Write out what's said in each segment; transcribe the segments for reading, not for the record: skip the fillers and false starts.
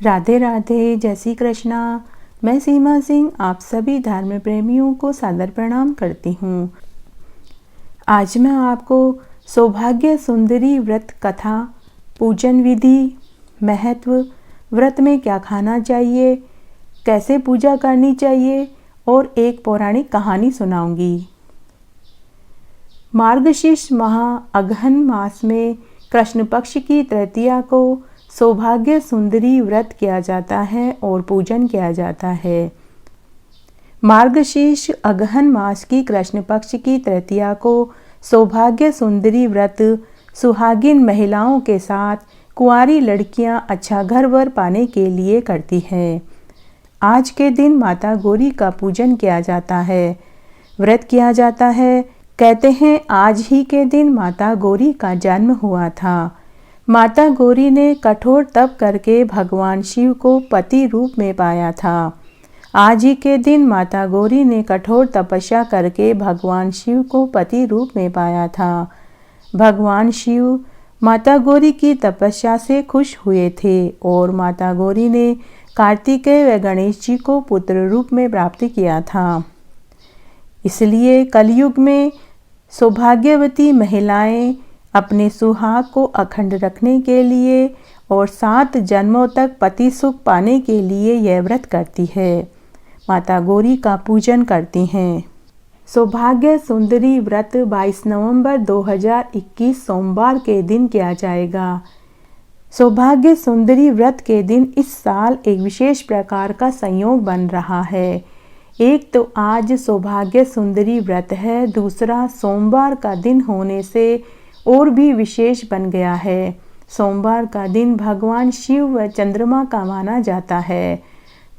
राधे राधे, जय श्री कृष्णा। मैं सीमा सिंह आप सभी धर्म प्रेमियों को सादर प्रणाम करती हूँ। आज मैं आपको सौभाग्य सुंदरी व्रत कथा, पूजन विधि, महत्व, व्रत में क्या खाना चाहिए, कैसे पूजा करनी चाहिए और एक पौराणिक कहानी सुनाऊंगी। मार्गशीर्ष माह अगहन मास में कृष्ण पक्ष की तृतीया को सौभाग्य सुंदरी व्रत किया जाता है और पूजन किया जाता है। मार्गशीर्ष अगहन मास की कृष्ण पक्ष की तृतीया को सौभाग्य सुंदरी व्रत सुहागिन महिलाओं के साथ कुंवारी लड़कियां अच्छा घर वर पाने के लिए करती हैं। आज के दिन माता गौरी का पूजन किया जाता है, व्रत किया जाता है। कहते हैं आज ही के दिन माता गौरी का जन्म हुआ था। माता गौरी ने कठोर तप करके भगवान शिव को पति रूप में पाया था। आज ही के दिन माता गौरी ने कठोर तपस्या करके भगवान शिव को पति रूप में पाया था। भगवान शिव माता गौरी की तपस्या से खुश हुए थे और माता गौरी ने कार्तिकेय व गणेश जी को पुत्र रूप में प्राप्त किया था। इसलिए कलयुग में सौभाग्यवती महिलाएं अपने सुहाग को अखंड रखने के लिए और 7 जन्मों तक पति सुख पाने के लिए यह व्रत करती है, माता गौरी का पूजन करती हैं। सौभाग्य सुंदरी व्रत 22 नवंबर 2021 सोमवार के दिन किया जाएगा। सौभाग्य सुंदरी व्रत के दिन इस साल एक विशेष प्रकार का संयोग बन रहा है। एक तो आज सौभाग्य सुंदरी व्रत है, दूसरा सोमवार का दिन होने से और भी विशेष बन गया है। सोमवार का दिन भगवान शिव व चंद्रमा का माना जाता है।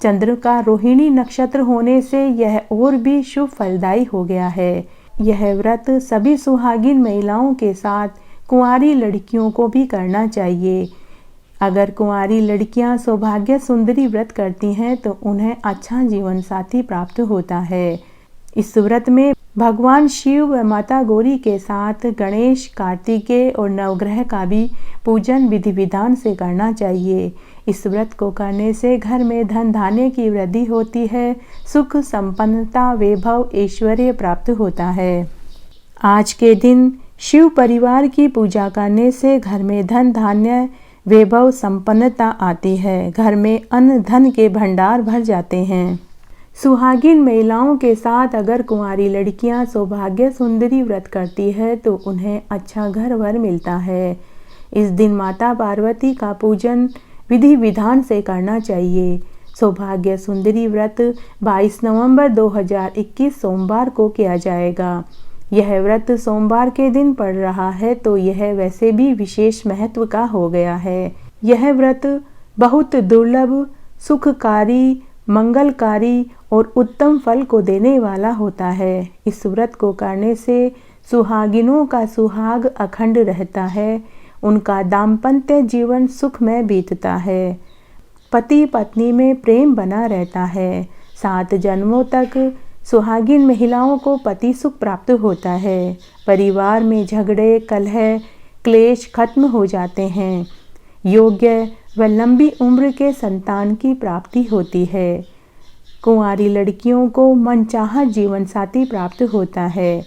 चंद्र का रोहिणी नक्षत्र होने से यह और भी शुभ फलदायी हो गया है। यह व्रत सभी सुहागिन महिलाओं के साथ कुंवारी लड़कियों को भी करना चाहिए। अगर कुंवारी लड़कियां सौभाग्य सुंदरी व्रत करती हैं तो उन्हें अच्छा जीवन साथी प्राप्त होता है। इस व्रत में भगवान शिव व माता गौरी के साथ गणेश, कार्तिकेय और नवग्रह का भी पूजन विधि विधान से करना चाहिए। इस व्रत को करने से घर में धन धान्य की वृद्धि होती है, सुख संपन्नता, वैभव, ऐश्वर्य प्राप्त होता है। आज के दिन शिव परिवार की पूजा करने से घर में धन धान्य, वैभव, संपन्नता आती है। घर में अन्न धन के भंडार भर जाते हैं। सुहागिन महिलाओं के साथ अगर कुंवारी लड़कियां सौभाग्य सुंदरी व्रत करती है तो उन्हें अच्छा घर वर मिलता है। इस दिन माता पार्वती का पूजन विधि विधान से करना चाहिए। सौभाग्य सुंदरी व्रत 22 नवंबर 2021 सोमवार को किया जाएगा। यह व्रत सोमवार के दिन पड़ रहा है तो यह वैसे भी विशेष महत्व का हो गया है। यह व्रत बहुत दुर्लभ, सुखकारी, मंगलकारी और उत्तम फल को देने वाला होता है। इस व्रत को करने से सुहागिनों का सुहाग अखंड रहता है, उनका दाम्पत्य जीवन सुखमय बीतता है, पति पत्नी में प्रेम बना रहता है। 7 जन्मों तक सुहागिन महिलाओं को पति सुख प्राप्त होता है। परिवार में झगड़े, कलह, क्लेश खत्म हो जाते हैं। योग्य व लंबी उम्र के संतान की प्राप्ति होती है। कुंवारी लड़कियों को मनचाहा जीवन साथी प्राप्त होता है।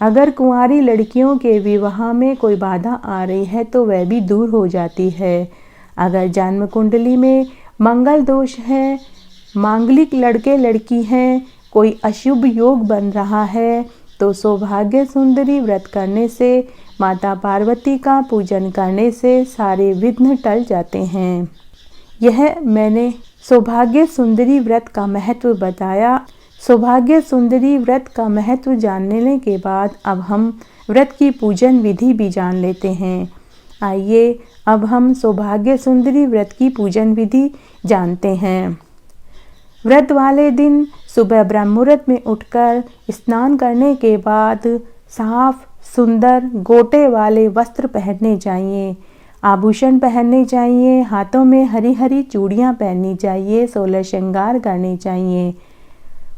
अगर कुंवारी लड़कियों के विवाह में कोई बाधा आ रही है तो वह भी दूर हो जाती है। अगर जन्म कुंडली में मंगल दोष है, मांगलिक लड़के लड़की हैं, कोई अशुभ योग बन रहा है तो सौभाग्य सुंदरी व्रत करने से, माता पार्वती का पूजन करने से सारे विघ्न टल जाते हैं। यह मैंने सौभाग्य सुंदरी व्रत का महत्व बताया। सौभाग्य सुंदरी व्रत का महत्व जानने के बाद अब हम व्रत की पूजन विधि भी जान लेते हैं। आइए अब हम सौभाग्य सुंदरी व्रत की पूजन विधि जानते हैं। व्रत वाले दिन सुबह ब्रह्म मुहूर्त में उठकर स्नान करने के बाद साफ सुंदर गोटे वाले वस्त्र पहनने चाहिए, आभूषण पहनने चाहिए, हाथों में हरी हरी चूड़ियाँ पहननी चाहिए, 16 श्रृंगार करने चाहिए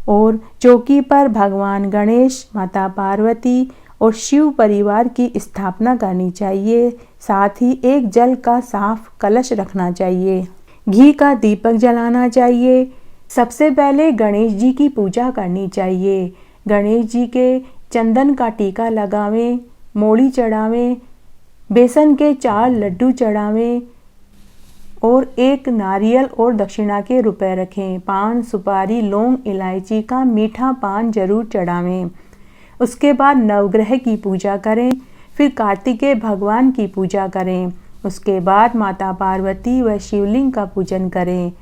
और चौकी पर भगवान गणेश, माता पार्वती और शिव परिवार की स्थापना करनी चाहिए। साथ ही एक जल का साफ कलश रखना चाहिए। घी का दीपक जलाना चाहिए। सबसे पहले गणेश जी की पूजा करनी चाहिए। गणेश जी के चंदन का टीका लगावें, मोड़ी चढ़ावें, बेसन के 4 लड्डू चढ़ावें और 1 नारियल और दक्षिणा के रुपए रखें। पान, सुपारी, लौंग, इलायची का मीठा पान जरूर चढ़ावें। उसके बाद नवग्रह की पूजा करें, फिर कार्तिकेय भगवान की पूजा करें। उसके बाद माता पार्वती व शिवलिंग का पूजन करें।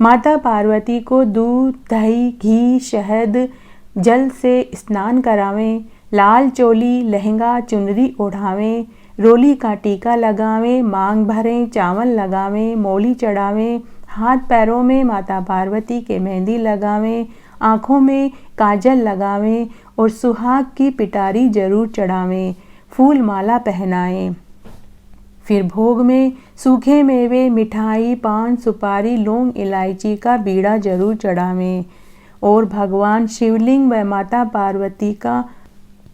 माता पार्वती को दूध, दही, घी, शहद, जल से स्नान करावें। लाल चोली, लहंगा, चुनरी ओढ़ावें, रोली का टीका लगावें, मांग भरें, चावल लगावें, मोली चढ़ावें, हाथ पैरों में माता पार्वती के मेहंदी लगावें, आँखों में काजल लगावें और सुहाग की पिटारी जरूर चढ़ावें, फूल माला पहनाएं। फिर भोग में सूखे मेवे, मिठाई, पान, सुपारी, लौंग, इलायची का बीड़ा जरूर चढ़ावें और भगवान शिवलिंग व माता पार्वती का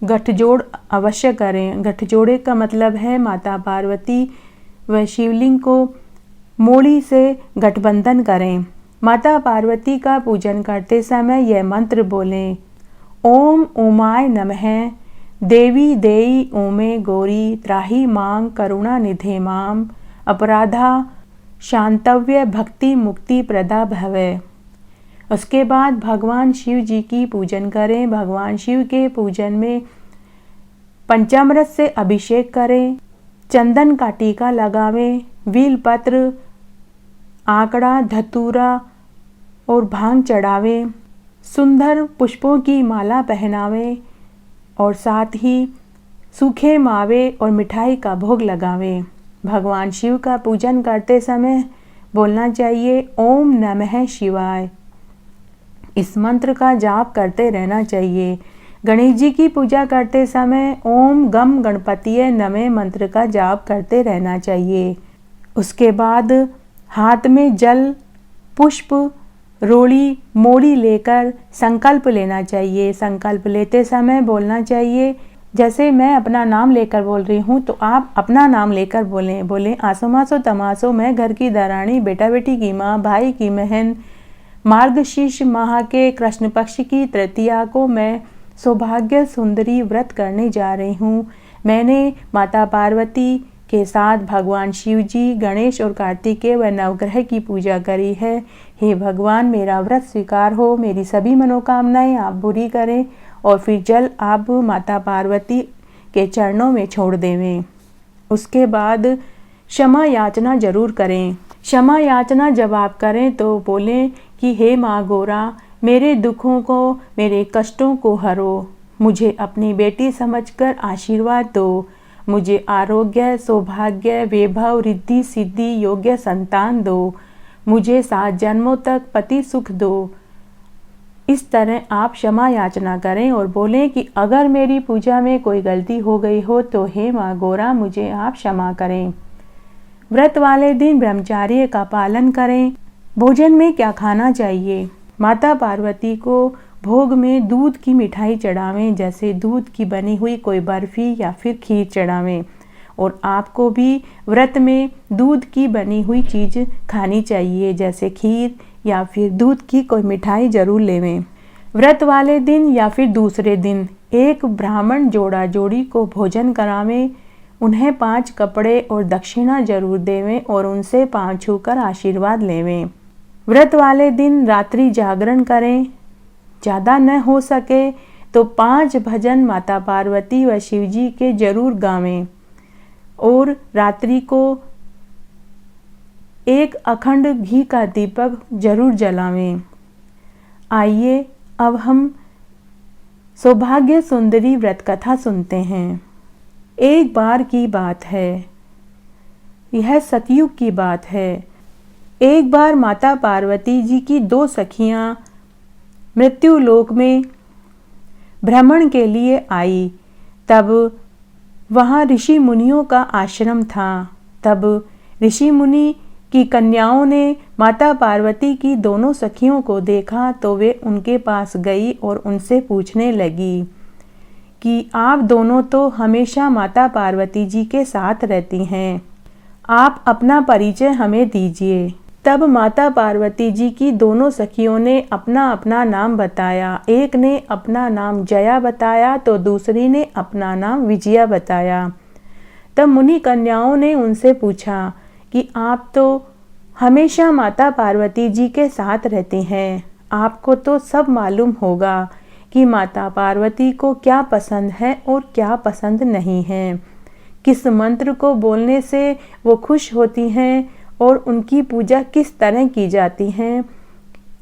गठजोड़ अवश्य करें। गठजोड़े का मतलब है माता पार्वती व शिवलिंग को मोड़ी से गठबंधन करें। माता पार्वती का पूजन करते समय यह मंत्र बोलें, ओम उमाय नमः, देवी देई ओमे गौरी, त्राही मांग करुणा निधे माम, अपराधा शांतव्य भक्ति मुक्ति प्रदा भवे। उसके बाद भगवान शिव जी की पूजन करें। भगवान शिव के पूजन में पंचामृत से अभिषेक करें, चंदन का टीका लगावें, बेलपत्र, आंकड़ा, धतूरा और भांग चढ़ावें, सुंदर पुष्पों की माला पहनावें और साथ ही सूखे मावे और मिठाई का भोग लगावें। भगवान शिव का पूजन करते समय बोलना चाहिए, ओम नमः शिवाय। इस मंत्र का जाप करते रहना चाहिए। गणेश जी की पूजा करते समय ओम गम गणपतिये नमः मंत्र का जाप करते रहना चाहिए। उसके बाद हाथ में जल, पुष्प, रोली, मोड़ी लेकर संकल्प लेना चाहिए। संकल्प लेते समय बोलना चाहिए, जैसे मैं अपना नाम लेकर बोल रही हूँ तो आप अपना नाम लेकर बोलें। आसो मासो तमासो, मैं घर की दरानी, बेटा बेटी की माँ, भाई की बहन, मार्गशीर्ष माह के कृष्ण पक्ष की तृतीया को मैं सौभाग्य सुंदरी व्रत करने जा रही हूँ। मैंने माता पार्वती के साथ भगवान शिव जी, गणेश और कार्तिकेय व नवग्रह की पूजा करी है। हे भगवान, मेरा व्रत स्वीकार हो, मेरी सभी मनोकामनाएं आप पूरी करें और फिर जल आप माता पार्वती के चरणों में छोड़ देवें। उसके बाद क्षमा याचना जरूर करें। क्षमा याचना जब आप करें तो बोलें कि हे माँ गौरा, मेरे दुखों को, मेरे कष्टों को हरो, मुझे अपनी बेटी समझकर आशीर्वाद दो, मुझे आरोग्य, सौभाग्य, वैभव, रिद्धि, सिद्धि, योग्य संतान दो, मुझे 7 जन्मों तक पति सुख दो। इस तरह आप क्षमा याचना करें और बोलें कि अगर मेरी पूजा में कोई गलती हो गई हो तो हे माँ गौरा, मुझे आप क्षमा करें। व्रत वाले दिन ब्रह्मचर्य का पालन करें। भोजन में क्या खाना चाहिए? माता पार्वती को भोग में दूध की मिठाई चढ़ावें, जैसे दूध की बनी हुई कोई बर्फी या फिर खीर चढ़ावें। और आपको भी व्रत में दूध की बनी हुई चीज़ खानी चाहिए, जैसे खीर या फिर दूध की कोई मिठाई जरूर लेवें। व्रत वाले दिन या फिर दूसरे दिन एक ब्राह्मण जोड़ा जोड़ी को भोजन करावें, उन्हें 5 कपड़े और दक्षिणा जरूर देवें और उनसे पाँव छूकर आशीर्वाद लेवें। व्रत वाले दिन रात्रि जागरण करें। ज़्यादा न हो सके तो 5 भजन माता पार्वती व शिव जी के जरूर गावें और रात्रि को एक अखंड घी का दीपक जरूर जलावें। आइए अब हम सौभाग्य सुंदरी व्रत कथा सुनते हैं। एक बार की बात है, यह सतयुग की बात है। एक बार माता पार्वती जी की 2 सखियां मृत्यु लोक में भ्रमण के लिए आई। तब वहाँ ऋषि मुनियों का आश्रम था। तब ऋषि मुनि की कन्याओं ने माता पार्वती की दोनों सखियों को देखा तो वे उनके पास गई और उनसे पूछने लगी कि आप दोनों तो हमेशा माता पार्वती जी के साथ रहती हैं, आप अपना परिचय हमें दीजिए। तब माता पार्वती जी की दोनों सखियों ने अपना अपना नाम बताया। एक ने अपना नाम जया बताया तो दूसरी ने अपना नाम विजया बताया। तब मुनि कन्याओं ने उनसे पूछा कि आप तो हमेशा माता पार्वती जी के साथ रहते हैं, आपको तो सब मालूम होगा कि माता पार्वती को क्या पसंद है और क्या पसंद नहीं है, किस मंत्र को बोलने से वो खुश होती हैं और उनकी पूजा किस तरह की जाती है।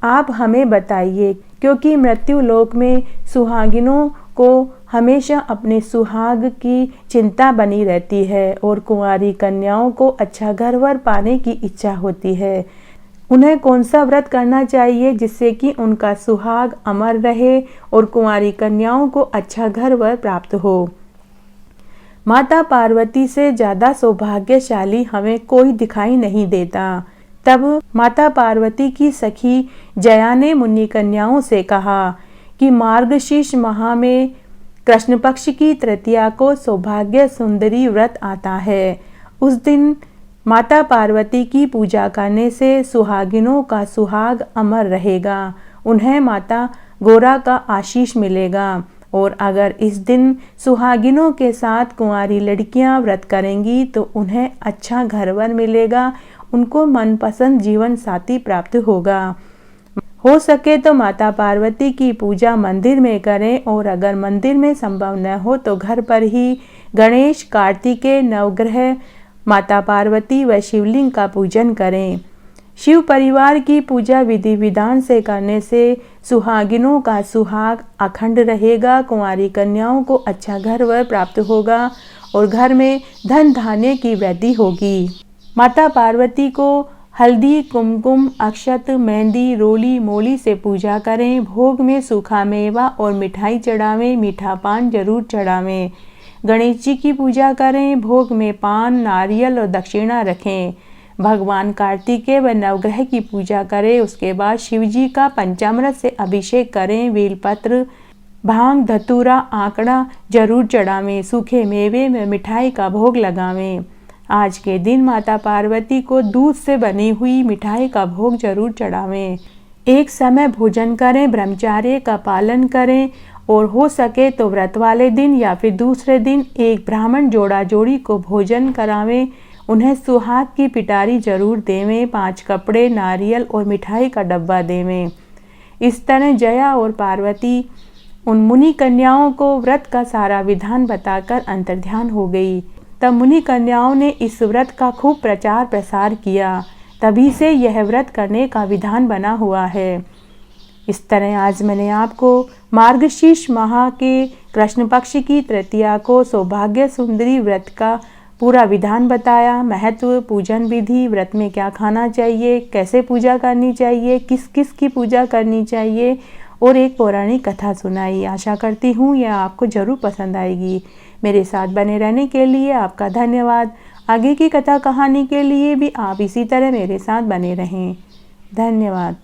आप हमें बताइए, क्योंकि मृत्यु लोक में सुहागिनों को हमेशा अपने सुहाग की चिंता बनी रहती है और कुंवारी कन्याओं को अच्छा घर-वर पाने की इच्छा होती है। उन्हें कौन सा व्रत करना चाहिए जिससे कि उनका सुहाग अमर रहे और कुंवारी कन्याओं को अच्छा घर-वर प्राप्त हो। माता पार्वती से ज़्यादा सौभाग्यशाली हमें कोई दिखाई नहीं देता। तब माता पार्वती की सखी जया ने मुनि कन्याओं से कहा कि मार्गशीर्ष माह में कृष्ण पक्ष की तृतीया को सौभाग्य सुंदरी व्रत आता है। उस दिन माता पार्वती की पूजा करने से सुहागिनों का सुहाग अमर रहेगा, उन्हें माता गौरा का आशीष मिलेगा। और अगर इस दिन सुहागिनों के साथ कुंवारी लड़कियां व्रत करेंगी तो उन्हें अच्छा घरवर मिलेगा, उनको मनपसंद जीवन साथी प्राप्त होगा। हो सके तो माता पार्वती की पूजा मंदिर में करें और अगर मंदिर में संभव न हो तो घर पर ही गणेश, कार्तिकेय, नवग्रह, माता पार्वती व शिवलिंग का पूजन करें। शिव परिवार की पूजा विधि विधान से करने से सुहागिनों का सुहाग अखंड रहेगा, कुंवारी कन्याओं को अच्छा घर-वर प्राप्त होगा और घर में धन धान्य की वृद्धि होगी। माता पार्वती को हल्दी, कुमकुम, अक्षत, मेहंदी, रोली, मोली से पूजा करें। भोग में सूखा मेवा और मिठाई चढ़ावें, मीठा पान जरूर चढ़ावें। गणेश जी की पूजा करें, भोग में पान, नारियल और दक्षिणा रखें। भगवान कार्तिकेय व नवग्रह की पूजा करें। उसके बाद शिव जी का पंचामृत से अभिषेक करें। बेलपत्र, भांग, धतूरा, आंकड़ा जरूर चढ़ावें। सूखे मेवे में मिठाई का भोग लगावें। आज के दिन माता पार्वती को दूध से बनी हुई मिठाई का भोग जरूर चढ़ावें। एक समय भोजन करें, ब्रह्मचार्य का पालन करें और हो सके तो व्रत वाले दिन या फिर दूसरे दिन एक ब्राह्मण जोड़ा जोड़ी को भोजन करावें। उन्हें सुहाग की पिटारी जरूर देवें। 5 कपड़े, नारियल और मिठाई का डब्बा देवें। इस तरह जया और पार्वती उन मुनि कन्याओं को व्रत का सारा विधान बताकर अंतर्ध्यान हो गई। तब मुनि कन्याओं ने इस व्रत का खूब प्रचार प्रसार किया, तभी से यह व्रत करने का विधान बना हुआ है। इस तरह आज मैंने आपको मार्गशीर्ष माह के कृष्ण पक्ष की तृतीया को सौभाग्य सुंदरी व्रत का पूरा विधान बताया। महत्व, पूजन विधि, व्रत में क्या खाना चाहिए, कैसे पूजा करनी चाहिए, किस किस की पूजा करनी चाहिए और एक पौराणिक कथा सुनाई। आशा करती हूँ यह आपको ज़रूर पसंद आएगी। मेरे साथ बने रहने के लिए आपका धन्यवाद। आगे की कथा कहानी के लिए भी आप इसी तरह मेरे साथ बने रहें। धन्यवाद।